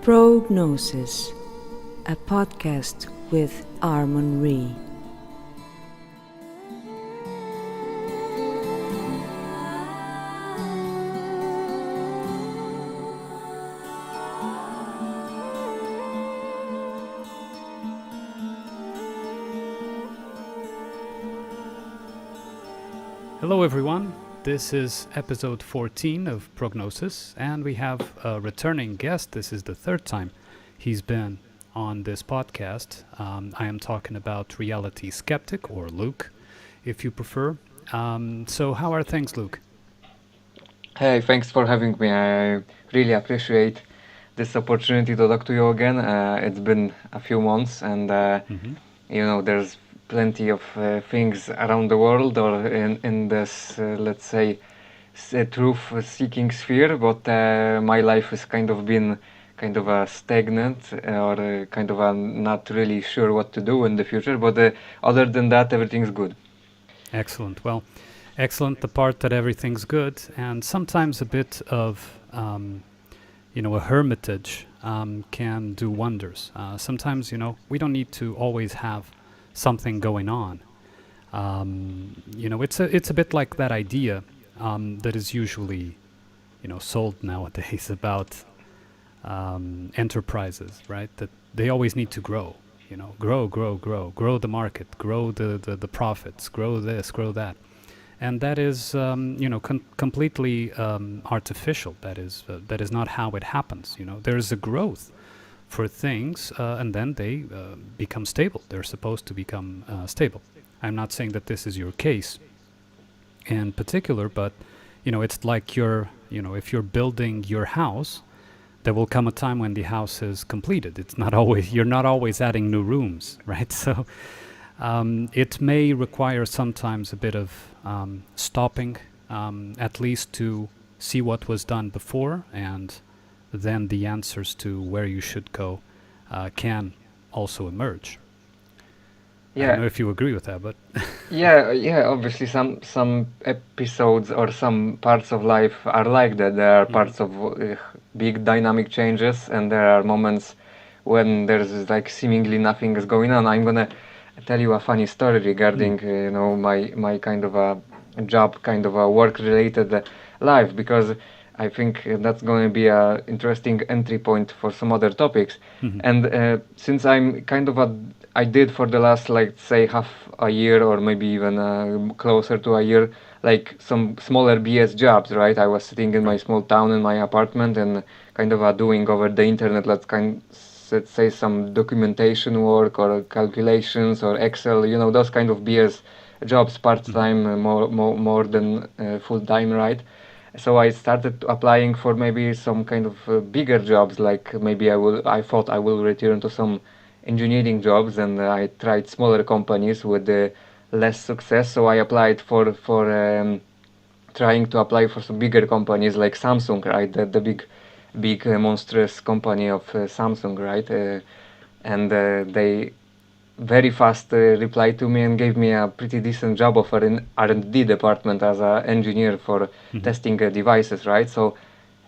Pro.Gnosis, a podcast with Armon Ree. Hello everyone, this is episode 14 of Pro.Gnosis, and we have a returning guest. This is the third time he's been on this podcast. I am talking about Reality Sceptic, or Luke, if you prefer. So how are things, Luke? Hey, thanks for having me. I really appreciate this opportunity to talk to you again. It's been a few months, and there's plenty of things around the world or in this, let's say, truth-seeking sphere. But my life has kind of been kind of a stagnant or kind of a not really sure what to do in the future. But other than that, everything's good. Excellent. Well, excellent, the part that everything's good, and sometimes a bit of, a hermitage can do wonders. Sometimes, we don't need to always have something going on. It's a bit like that idea that is usually, sold nowadays about enterprises, right? That they always need to grow, grow the market, grow the profits, grow this, grow that. And that is, completely artificial. That is not how it happens. There's a growth for things, and then they become stable. They're supposed to become stable. I'm not saying that this is your case in particular, but it's like if you're building your house, there will come a time when the house is completed. You're not always adding new rooms, right? So it may require sometimes a bit of stopping, at least to see what was done before, and then the answers to where you should go can also emerge. I don't know if you agree with that, but yeah. Obviously, some episodes or some parts of life are like that. There are parts of big dynamic changes, and there are moments when there's like seemingly nothing is going on. I'm gonna tell you a funny story regarding my kind of a job, kind of a work-related life, because I think that's going to be a interesting entry point for some other topics. And since I'm kind of I did for the last, like, say, half a year or maybe even closer to a year, like some smaller BS jobs, right? I was sitting in my small town in my apartment and kind of doing over the internet, let's say some documentation work or calculations or Excel, those kind of BS jobs, part-time, more than full-time, right? So I started applying for maybe some kind of bigger jobs, like maybe I thought I will return to some engineering jobs, and I tried smaller companies with less success. So I applied for trying to apply for some bigger companies like Samsung, right? The big monstrous company of Samsung, right? And they very fast replied to me and gave me a pretty decent job offer in R&D department as an engineer for testing devices, right? So,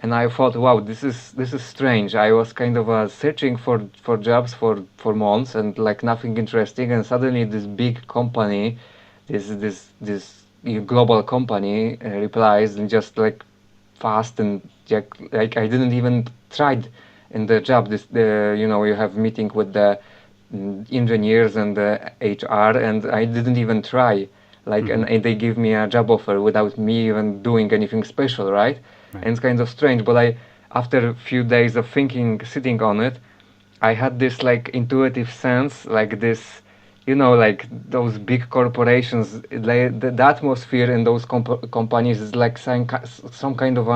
and I thought, wow, this is strange. I was kind of searching for jobs for months and like nothing interesting, and suddenly this big company, this global company replies, and just like fast, and like I didn't even tried in the job. You have meeting with the engineers and the HR, and I didn't even try. And they give me a job offer without me even doing anything special, right? And it's kind of strange, but after a few days of thinking, sitting on it, I had this like intuitive sense, like this, like those big corporations, the atmosphere in those companies is like some kind of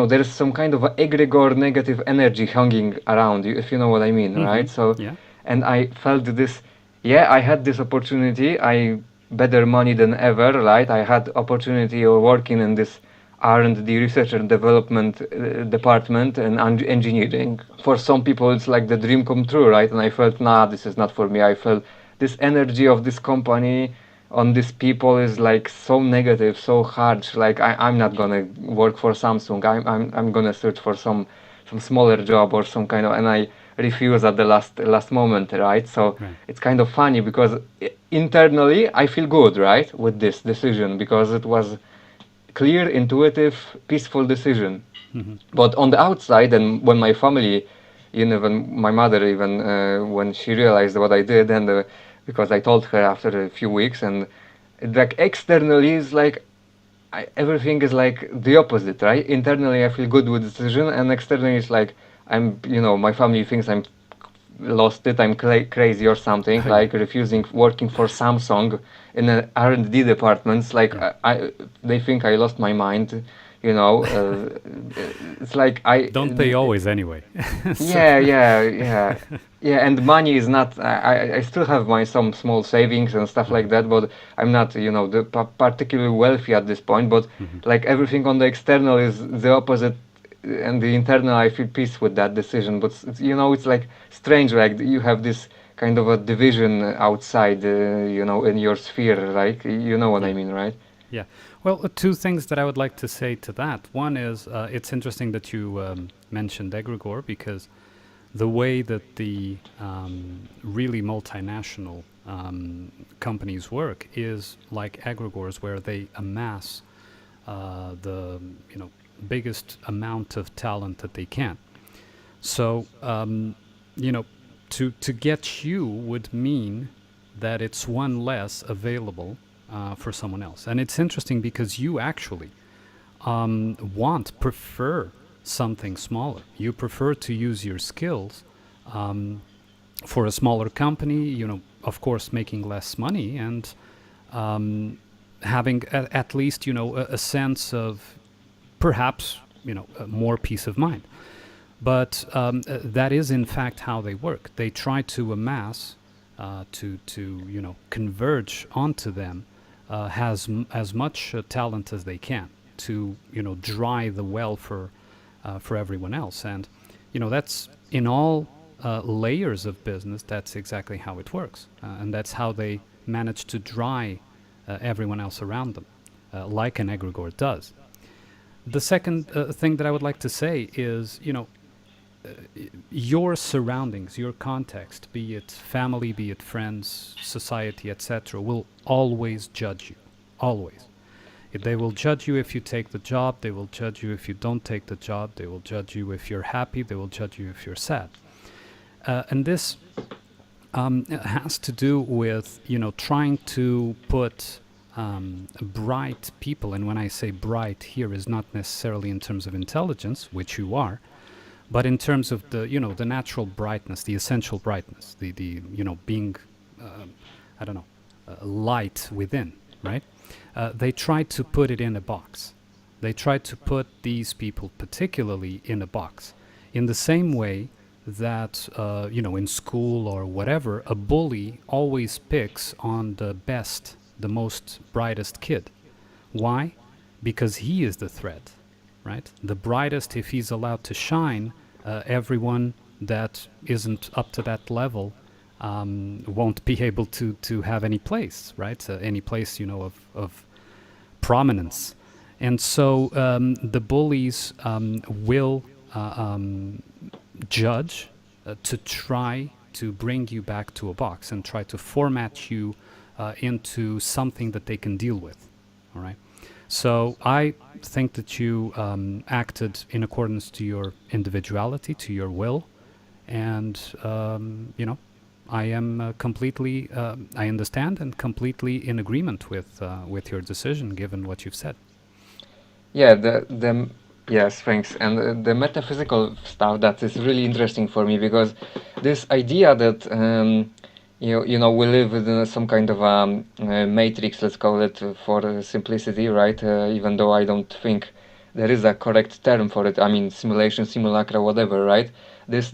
there's some kind of egregore negative energy hanging around you, if you know what I mean, right? So, and I felt this, I had this opportunity, better money than ever, right? I had opportunity of working in this R&D, research and development department and engineering. For some people, it's like the dream come true, right? And I felt, nah, this is not for me. I felt this energy of this company on these people is like so negative, so harsh. Like I'm not gonna work for Samsung. I'm gonna search for some some smaller job or some kind of, and I refuse at the last moment, right? So Right. it's kind of funny because internally I feel good, right, with this decision because it was clear, intuitive, peaceful decision. Hmm. But on the outside, and when my family, when my mother, even when she realized what I did, and because I told her after a few weeks, and like externally is like everything is like the opposite, right? Internally, I feel good with the decision, and externally, it's like my family thinks I'm lost it, I'm crazy or something, Yeah. like refusing working for Samsung in the R&D departments. Like Yeah. they think I lost my mind. It's like Don't they always anyway? So, yeah, and money is not. I still have my some small savings and stuff uh-huh. like that, but I'm not, the particularly wealthy at this point. But Hmm. like everything on the external is the opposite, and the internal, I feel peace with that decision. But it's like strange. Like you have this kind of a division outside, in your sphere. Like you know what I Yeah. mean, right? Yeah. Well, two things that I would like to say to that. One is it's interesting that you mentioned egregore because the way that the really multinational companies work is like egregores, where they amass the biggest amount of talent that they can. So you know, to get you would mean that it's one less available for someone else. And it's interesting because you actually prefer something smaller. You prefer to use your skills um, for a smaller company, of course, making less money and um, having at least, a sense of perhaps, more peace of mind. But that is, in fact, how they work. They try to amass, to converge onto them, as much talent as they can to dry the well for everyone else. And that's in all layers of business. That's exactly how it works, and that's how they manage to dry everyone else around them, like an egregore does. The second thing that I would like to say is, your surroundings, your context, be it family, be it friends, society, etc., will always judge you. Always. They will judge you if you take the job. They will judge you if you don't take the job. They will judge you if you're happy. They will judge you if you're sad. And this has to do with, trying to put bright people, and when I say bright here is not necessarily in terms of intelligence, which you are, but in terms of the natural brightness, the essential brightness, the being I don't know, light within, right? They try to put it in a box. They try to put these people particularly in a box, in the same way that in school or whatever, a bully always picks on the best, the most brightest kid. Why? Because he is the threat, right? The brightest, if he's allowed to shine, everyone that isn't up to that level won't be able to have any place, right? Any place, of prominence. And so the bullies will judge to try to bring you back to a box and try to format you into something that they can deal with, all right? So I think that you acted in accordance to your individuality, to your will, and I am completely. I understand and completely in agreement with your decision, given what you've said. Yeah, the yes, thanks. And the metaphysical stuff, that is really interesting for me because this idea that we live within some kind of matrix, let's call it, for simplicity, right? Even though I don't think there is a correct term for it. I mean, simulation, simulacra, whatever, right? This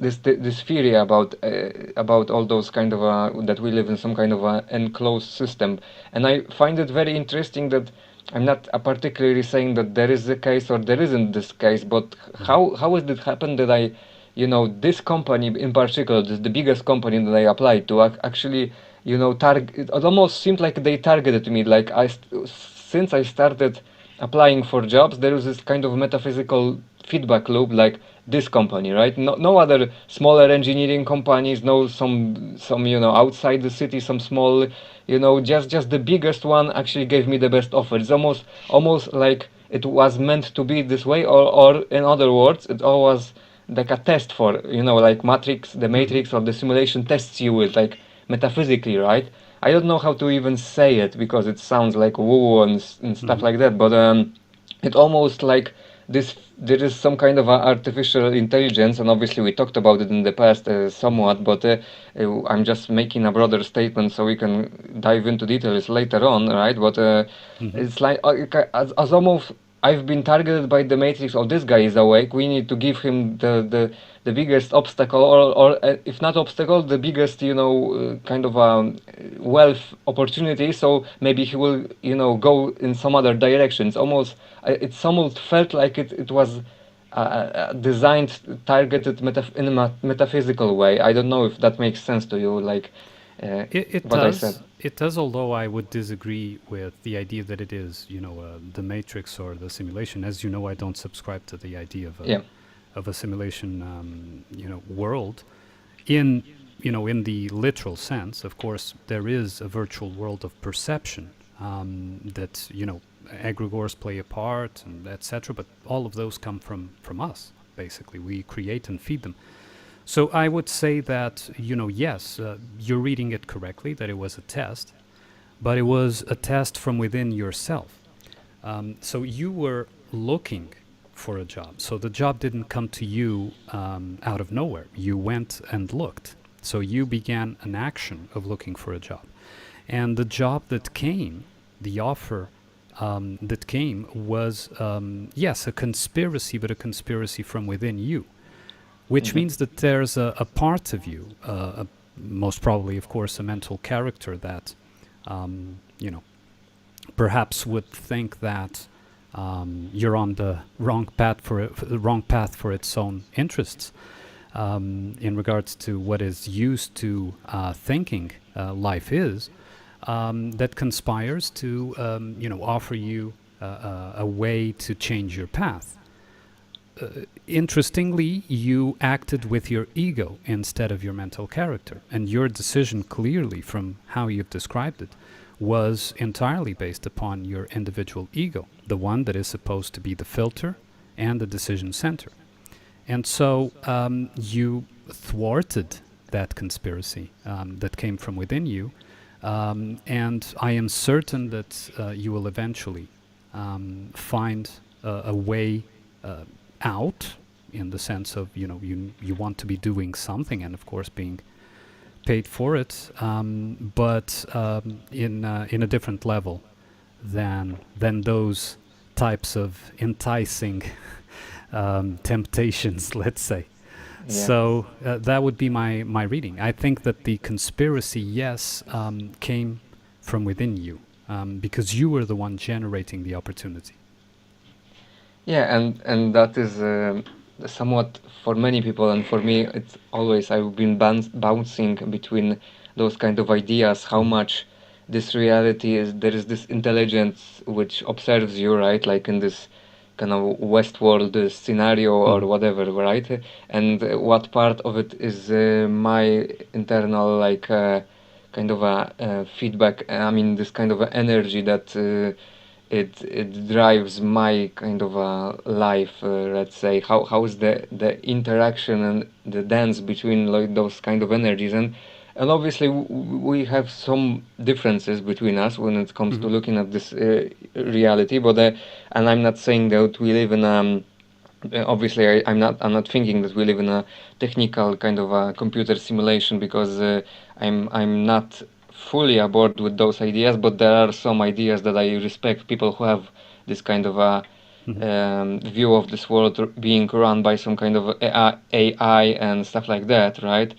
theory about all those kind of that we live in some kind of enclosed system, and I find it very interesting that I'm not particularly saying that there is a case or there isn't this case, but Mhm. how has it happened that this company in particular, this the biggest company that I applied to, actually, it almost seemed like they targeted me. Like since I started applying for jobs, there was this kind of metaphysical feedback loop like this company, right? No other smaller engineering companies, no some outside the city, some small, just the biggest one actually gave me the best offer. It's almost like it was meant to be this way, or in other words, it all was like a test for, like the matrix or the simulation tests you with, like, metaphysically, right? I don't know how to even say it because it sounds like woo and stuff like that, but it almost like there is some kind of a artificial intelligence, and obviously we talked about it in the past somewhat, but I'm just making a broader statement so we can dive into details later on, right? But it's like as almost I've been targeted by the matrix. Oh, this guy is awake, we need to give him the biggest obstacle, or if not obstacle, the biggest, kind of wealth opportunity, so maybe he will, go in some other directions. It almost felt like it was designed, targeted in a metaphysical way. I don't know if that makes sense to you, like It what I said. does. It does, although I would disagree with the idea that it is, the matrix or the simulation. As you know, I don't subscribe to the idea Yeah. of a simulation, world. In, in the literal sense, of course, there is a virtual world of perception that, egregores play a part, and etc. But all of those come from us. Basically, we create and feed them. So I would say that, yes, you're reading it correctly, that it was a test, but it was a test from within yourself. So you were looking for a job. So the job didn't come to you out of nowhere. You went and looked. So you began an action of looking for a job. And the job that came, the offer that came was, yes, a conspiracy, but a conspiracy from within you. Which means that there's a part of you, most probably, of course, a mental character that, perhaps would think that you're on the wrong path for its own interests, in regards to what is used to thinking life is, that conspires to, offer you a way to change your path. Interestingly, you acted with your ego instead of your mental character, and your decision, clearly from how you've described it, was entirely based upon your individual ego, the one that is supposed to be the filter and the decision center. And so you thwarted that conspiracy that came from within you, and I am certain that you will eventually find a way out, in the sense of, you want to be doing something, and of course being paid for it, but in a different level than those types of enticing temptations, let's say. Yeah. So that would be my reading. I think that the conspiracy, yes, came from within you, because you were the one generating the opportunity. Yeah, and that is somewhat, for many people, and for me, it's always, I've been bouncing between those kind of ideas, how much this reality is, there is this intelligence which observes you, right? Like in this kind of Westworld scenario or whatever, right? And what part of it is my internal, like, kind of a feedback, I mean, this kind of a energy that it drives my kind of life, let's say. How is the interaction and the dance between, like, those kind of energies, and obviously we have some differences between us when it comes to looking at this reality, but and I'm not saying that we live in obviously I'm not thinking that we live in a technical kind of a computer simulation, because I'm not fully aboard with those ideas, but there are some ideas that I respect, people who have this kind of a view of this world being run by some kind of AI and stuff like that, right?